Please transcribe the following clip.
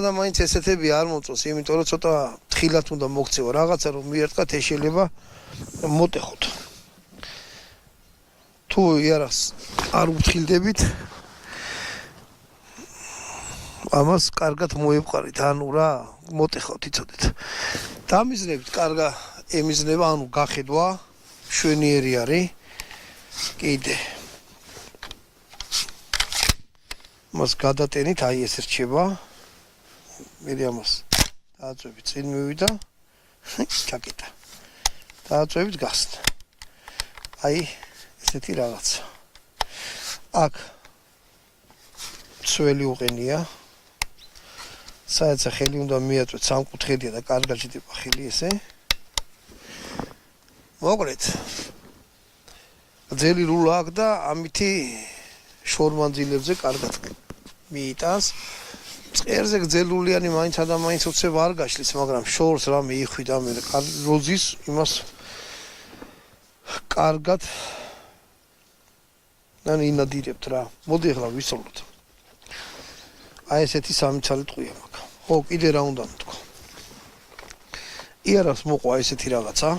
და მაინც ესეთები არ მოწოს, იმიტომ რომ ცოტა თხილად უნდა მოგწევა რაღაცა, რომ მიერტყათ, ეს შეიძლება მოტეხოთ. თუ იარაღს არ უფრთხილდებით, ამას კარგად მოევყარით, ანუ რა, მოტეხავთ, იცოდეთ. დამიზნებით, კარგა ემიზნება, ანუ გახედვა, შვენიერი არის. კიდე. მას გადატენით, აი ეს რჩება. მე ამას დააწვევით, წინ მივიდა. ჩაკეტა. დააწვევით, გახსნა. აი ესეთი რაღაცა. აქ ცველი უყენია. საერთოდ ხელი უნდა მიაწვეთ, სამკუთხედია და კარგად ჭდება ხელი ესე. მოგრეთ. ძელი რულა აქვს და ამითი შორმანძილებზე კარგად მიიტანს. წერზე გძელულიანი მაინც ადამიანს უცებ არ გაშლის, მაგრამ შორს რამე იხვით ამე როზის იმას კარგად ინადირებთ რა. მოდი ახლა ვისწავლოთ. აი ესეთი სამი ცალი ტყვია მაქვს. ხო, კიდე რა უნდა მეთქვა. იარაღს მოყვა ესეთი რაღაცა.